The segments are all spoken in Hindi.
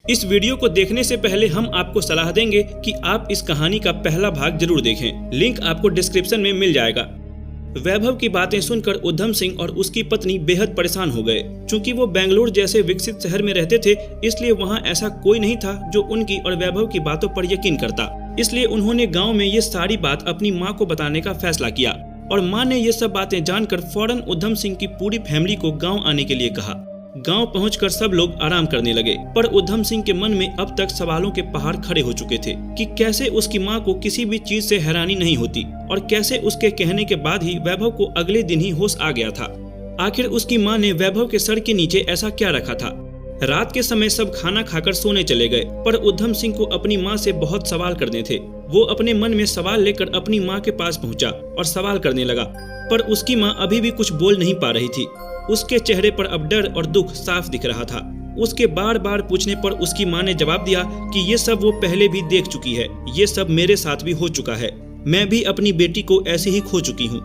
इस वीडियो को देखने से पहले हम आपको सलाह देंगे कि आप इस कहानी का पहला भाग जरूर देखें। लिंक आपको डिस्क्रिप्शन में मिल जाएगा। वैभव की बातें सुनकर उद्धम सिंह और उसकी पत्नी बेहद परेशान हो गए। चूंकि वो बेंगलुरु जैसे विकसित शहर में रहते थे, इसलिए वहाँ ऐसा कोई नहीं था जो उनकी और वैभव की बातों पर यकीन करता। इसलिए उन्होंने गाँव में ये सारी बात अपनी माँ को बताने का फैसला किया और माँ ने ये सब बातें जानकर फौरन उद्धम सिंह की पूरी फैमिली को गाँव आने के लिए कहा। गांव पहुंचकर सब लोग आराम करने लगे, पर उद्धम सिंह के मन में अब तक सवालों के पहाड़ खड़े हो चुके थे कि कैसे उसकी मां को किसी भी चीज से हैरानी नहीं होती और कैसे उसके कहने के बाद ही वैभव को अगले दिन ही होश आ गया था। आखिर उसकी मां ने वैभव के सर के नीचे ऐसा क्या रखा था। रात के समय सब खाना खाकर सोने चले गए, पर उद्धम सिंह को अपनी माँ से बहुत सवाल करने थे। वो अपने मन में सवाल लेकर अपनी माँ के पास पहुँचा और सवाल करने लगा, पर उसकी माँ अभी भी कुछ बोल नहीं पा रही थी। उसके चेहरे पर अब डर और दुख साफ दिख रहा था। उसके बार बार पूछने पर उसकी मां ने जवाब दिया कि ये सब वो पहले भी देख चुकी है, ये सब मेरे साथ भी हो चुका है, मैं भी अपनी बेटी को ऐसे ही खो चुकी हूँ।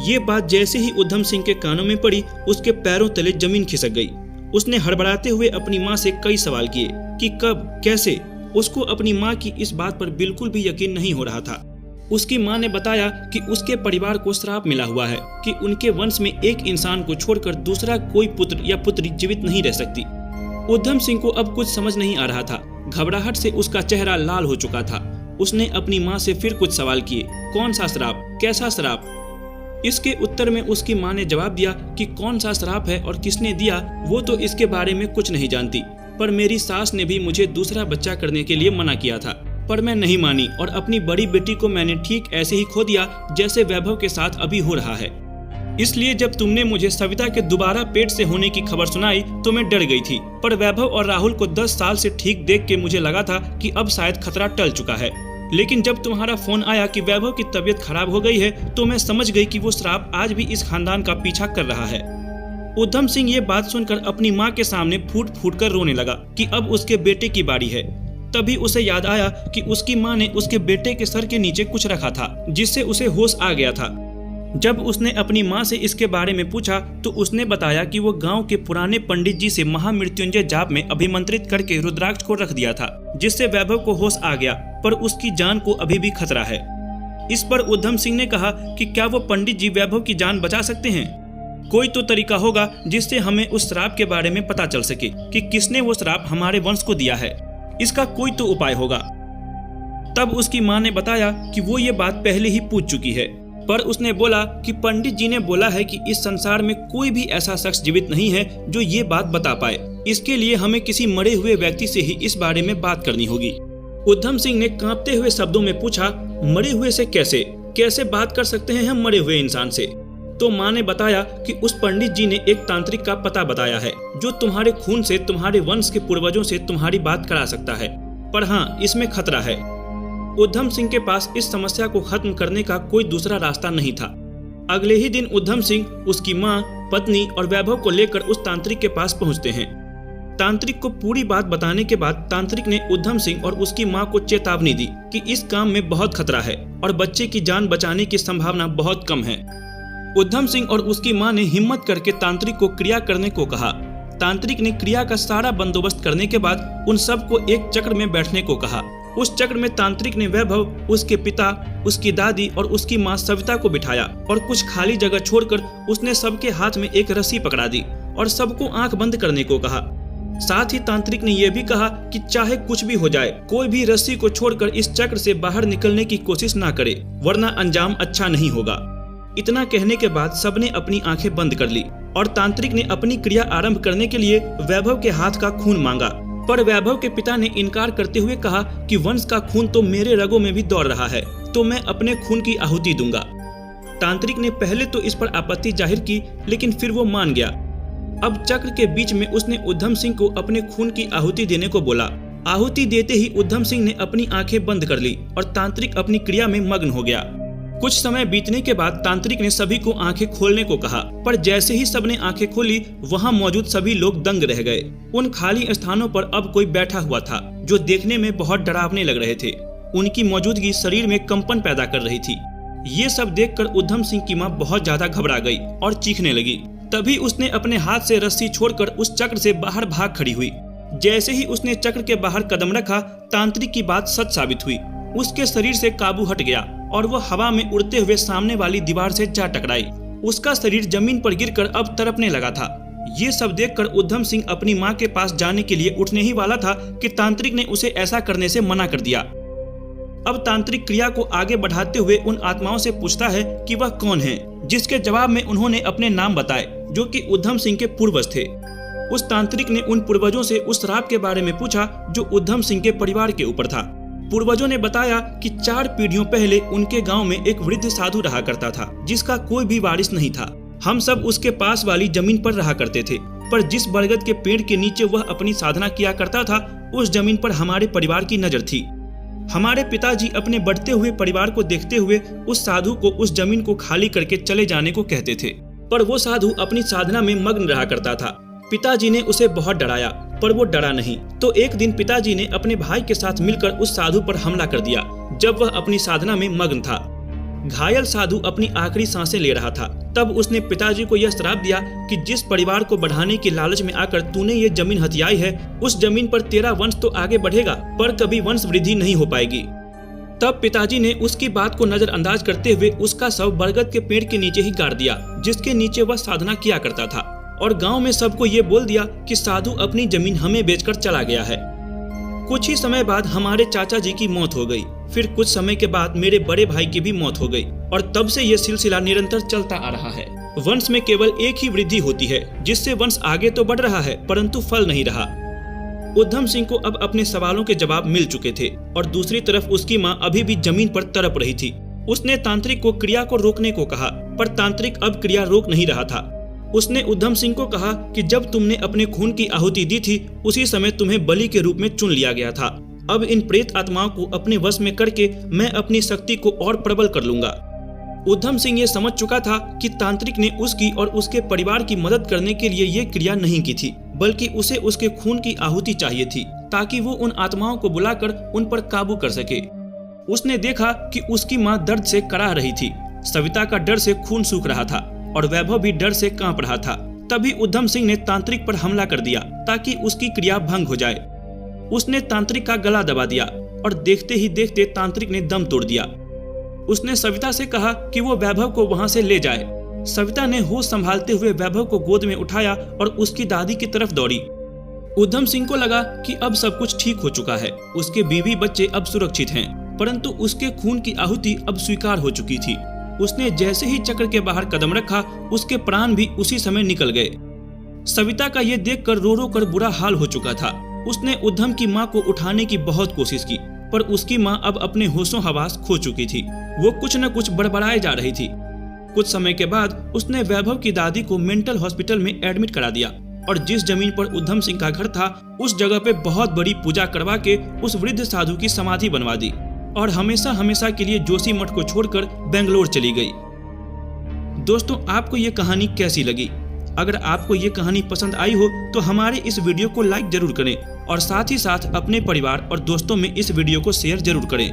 ये बात जैसे ही उद्धम सिंह के कानों में पड़ी, उसके पैरों तले जमीन खिसक गई। उसने हड़बड़ाते हुए अपनी माँ से कई सवाल किए कि कब, कैसे। उसको अपनी माँ की इस बात पर बिल्कुल भी यकीन नहीं हो रहा था। उसकी मां ने बताया कि उसके परिवार को श्राप मिला हुआ है कि उनके वंश में एक इंसान को छोड़कर दूसरा कोई पुत्र या पुत्री जीवित नहीं रह सकती। उद्धम सिंह को अब कुछ समझ नहीं आ रहा था। घबराहट से उसका चेहरा लाल हो चुका था। उसने अपनी मां से फिर कुछ सवाल किए, कौन सा श्राप, कैसा श्राप। इसके उत्तर में उसकी मां ने जवाब दिया कि कौन सा श्राप है और किसने दिया वो तो इसके बारे में कुछ नहीं जानती, पर मेरी सास ने भी मुझे दूसरा बच्चा करने के लिए मना किया था, पर मैं नहीं मानी और अपनी बड़ी बेटी को मैंने ठीक ऐसे ही खो दिया जैसे वैभव के साथ अभी हो रहा है। इसलिए जब तुमने मुझे सविता के दोबारा पेट से होने की खबर सुनाई तो मैं डर गई थी, पर वैभव और राहुल को 10 साल से ठीक देख के मुझे लगा था कि अब शायद खतरा टल चुका है। लेकिन जब तुम्हारा फोन आया कि वैभव की तबीयत खराब हो गई है तो मैं समझ गई कि वो श्राप आज भी इस खानदान का पीछा कर रहा है। उद्धम सिंह ये बात सुनकर अपनी माँ के सामने फूट फूट कर रोने लगा कि अब उसके बेटे की बारी है। तभी उसे याद आया कि उसकी मां ने उसके बेटे के सर के नीचे कुछ रखा था जिससे उसे होश आ गया था। जब उसने अपनी मां से इसके बारे में पूछा तो उसने बताया कि वो गांव के पुराने पंडित जी से महामृत्युंजय जाप में अभिमंत्रित करके रुद्राक्ष को रख दिया था, जिससे वैभव को होश आ गया, पर उसकी जान को अभी भी खतरा है। इस पर उद्धम सिंह ने कहा कि क्या वो पंडित जी वैभव की जान बचा सकते हैं। कोई तो तरीका होगा जिससे हमें उस श्राप के बारे में पता चल सके कि किसने वो श्राप हमारे वंश को दिया है। इसका कोई तो उपाय होगा। तब उसकी मां ने बताया कि वो ये बात पहले ही पूछ चुकी है, पर उसने बोला कि पंडित जी ने बोला है कि इस संसार में कोई भी ऐसा शख्स जीवित नहीं है जो ये बात बता पाए। इसके लिए हमें किसी मरे हुए व्यक्ति से ही इस बारे में बात करनी होगी। उद्धम सिंह ने कांपते हुए शब्दों में पूछा, मरे हुए से कैसे बात कर सकते हैं हम मरे हुए इंसान से। तो मां ने बताया कि उस पंडित जी ने एक तांत्रिक का पता बताया है जो तुम्हारे खून से, तुम्हारे वंश के पूर्वजों से तुम्हारी बात करा सकता है, पर हाँ, इसमें खतरा है। उद्धम सिंह के पास इस समस्या को खत्म करने का कोई दूसरा रास्ता नहीं था। अगले ही दिन उद्धम सिंह, उसकी मां, पत्नी और वैभव को लेकर उस तांत्रिक के पास पहुंचते हैं। तांत्रिक को पूरी बात बताने के बाद तांत्रिक ने उद्धम सिंह और उसकी मां को चेतावनी दी कि इस काम में बहुत खतरा है और बच्चे की जान बचाने की संभावना बहुत कम है। उद्धम सिंह और उसकी मां ने हिम्मत करके तांत्रिक को क्रिया करने को कहा। तांत्रिक ने क्रिया का सारा बंदोबस्त करने के बाद उन सबको एक चक्र में बैठने को कहा। उस चक्र में तांत्रिक ने वैभव, उसके पिता, उसकी दादी और उसकी मां सविता को बिठाया और कुछ खाली जगह छोड़कर उसने सबके हाथ में एक रस्सी पकड़ा दी और सबको आंख बंद करने को कहा। साथ ही तांत्रिक ने यह भी कहा कि चाहे कुछ भी हो जाए, कोई भी रस्सी को छोड़कर इस चक्र से बाहर निकलने की कोशिश ना करे, वरना अंजाम अच्छा नहीं होगा। इतना कहने के बाद सबने अपनी आंखें बंद कर ली और तांत्रिक ने अपनी क्रिया आरंभ करने के लिए वैभव के हाथ का खून मांगा, पर वैभव के पिता ने इनकार करते हुए कहा कि वंश का खून तो मेरे रगों में भी दौड़ रहा है, तो मैं अपने खून की आहुति दूंगा। तांत्रिक ने पहले तो इस पर आपत्ति जाहिर की, लेकिन फिर वो मान गया। अब चक्र के बीच में उसने उद्धम सिंह को अपने खून की आहुति देने को बोला। आहुति देते ही उद्धम सिंह ने अपनी आंखें बंद कर ली और तांत्रिक अपनी क्रिया में मग्न हो गया। कुछ समय बीतने के बाद तांत्रिक ने सभी को आंखें खोलने को कहा, पर जैसे ही सबने आंखें खोली वहां मौजूद सभी लोग दंग रह गए। उन खाली स्थानों पर अब कोई बैठा हुआ था जो देखने में बहुत डरावने लग रहे थे। उनकी मौजूदगी शरीर में कंपन पैदा कर रही थी। ये सब देखकर उद्धम सिंह की मां बहुत ज्यादा घबरा गई और चीखने लगी। तभी उसने अपने हाथ से रस्सी छोड़कर उस चक्र से बाहर भाग खड़ी हुई। जैसे ही उसने चक्र के बाहर कदम रखा, तांत्रिक की बात सच साबित हुई। उसके शरीर से काबू हट गया और वह हवा में उड़ते हुए सामने वाली दीवार से जा टकराई। उसका शरीर जमीन पर गिरकर अब तड़पने लगा था। ये सब देखकर उद्धम सिंह अपनी मां के पास जाने के लिए उठने ही वाला था कि तांत्रिक ने उसे ऐसा करने से मना कर दिया। अब तांत्रिक क्रिया को आगे बढ़ाते हुए उन आत्माओं से पूछता है कि वह कौन है, जिसके जवाब में उन्होंने अपने नाम बताए जो कि उद्धम सिंह के पूर्वज थे। उस तांत्रिक ने उन पूर्वजों से उस श्राप के बारे में पूछा जो उद्धम सिंह के परिवार के ऊपर था। पूर्वजों ने बताया कि 4 पीढ़ियों पहले उनके गांव में एक वृद्ध साधु रहा करता था, जिसका कोई भी वारिस नहीं था। हम सब उसके पास वाली जमीन पर रहा करते थे, पर जिस बरगद के पेड़ के नीचे वह अपनी साधना किया करता था, उस जमीन पर हमारे परिवार की नजर थी। हमारे पिताजी अपने बढ़ते हुए परिवार को देखते हुए उस साधु को उस जमीन को खाली करके चले जाने को कहते थे, पर वो साधु अपनी साधना में मग्न रहा करता था। पिताजी ने उसे बहुत डराया, पर वो डरा नहीं। तो एक दिन पिताजी ने अपने भाई के साथ मिलकर उस साधु पर हमला कर दिया जब वह अपनी साधना में मग्न था। घायल साधु अपनी आखिरी सांसें ले रहा था। तब उसने पिताजी को यह श्राप दिया कि जिस परिवार को बढ़ाने के लालच में आकर तूने ये जमीन हथियाई है, उस जमीन पर तेरा वंश तो आगे बढ़ेगा, पर कभी वंश वृद्धि नहीं हो पाएगी। तब पिताजी ने उसकी बात को नजरअंदाज करते हुए उसका शव बरगद के पेड़ के नीचे ही गाड़ दिया, जिसके नीचे वह साधना किया करता था, और गांव में सबको ये बोल दिया कि साधु अपनी जमीन हमें बेचकर चला गया है। कुछ ही समय बाद हमारे चाचा जी की मौत हो गई। फिर कुछ समय के बाद मेरे बड़े भाई की भी मौत हो गई, और तब से ये सिलसिला निरंतर चलता आ रहा है। वंश में केवल एक ही वृद्धि होती है, जिससे वंश आगे तो बढ़ रहा है परंतु फल नहीं रहा। उद्धम सिंह को अब अपने सवालों के जवाब मिल चुके थे, और दूसरी तरफ उसकी माँ अभी भी जमीन पर तड़प रही थी। उसने तांत्रिक को क्रिया को रोकने को कहा, पर तांत्रिक अब क्रिया रोक नहीं रहा था। उसने उद्धम सिंह को कहा कि जब तुमने अपने खून की आहुति दी थी, उसी समय तुम्हें बलि के रूप में चुन लिया गया था। अब इन प्रेत आत्माओं को अपने वश में करके मैं अपनी शक्ति को और प्रबल कर लूंगा। उद्धम सिंह ये समझ चुका था कि तांत्रिक ने उसकी और उसके परिवार की मदद करने के लिए ये क्रिया नहीं की थी, बल्कि उसे उसके खून की आहुति चाहिए थी, ताकि वो उन आत्माओं को बुलाकर उन पर काबू कर सके। उसने देखा कि उसकी माँ दर्द से कराह रही थी, सविता का डर से खून सूख रहा था, और वैभव भी डर से कांप रहा था। तभी उद्धम सिंह ने तांत्रिक पर हमला कर दिया ताकि उसकी क्रिया भंग हो जाए। उसने तांत्रिक का गला दबा दिया, और देखते ही देखते तांत्रिक ने दम तोड़ दिया। उसने सविता से कहा कि वो वैभव को वहां से ले जाए। सविता ने होश संभालते हुए वैभव को गोद में उठाया और उसकी दादी की तरफ दौड़ी। उद्धम सिंह को लगा कि अब सब कुछ ठीक हो चुका है, उसके बीवी बच्चे अब सुरक्षित हैं, परंतु उसके खून की आहुति अब स्वीकार हो चुकी थी। उसने जैसे ही चक्र के बाहर कदम रखा, उसके प्राण भी उसी समय निकल गए। सविता का ये देखकर रो रो कर बुरा हाल हो चुका था। उसने उद्धम की मां को उठाने की बहुत कोशिश की, पर उसकी मां अब अपने होशो हवास खो चुकी थी। वो कुछ न कुछ बड़बड़ाए जा रही थी। कुछ समय के बाद उसने वैभव की दादी को मेंटल हॉस्पिटल में एडमिट करा दिया, और जिस जमीन पर उद्धम सिंह का घर था, उस जगह पे बहुत बड़ी पूजा करवा के उस वृद्ध साधु की समाधि बनवा दी, और हमेशा हमेशा के लिए जोशी मठ को छोड़कर बेंगलोर चली गई। दोस्तों, आपको ये कहानी कैसी लगी? अगर आपको ये कहानी पसंद आई हो तो हमारे इस वीडियो को लाइक जरूर करें, और साथ ही साथ अपने परिवार और दोस्तों में इस वीडियो को शेयर जरूर करें।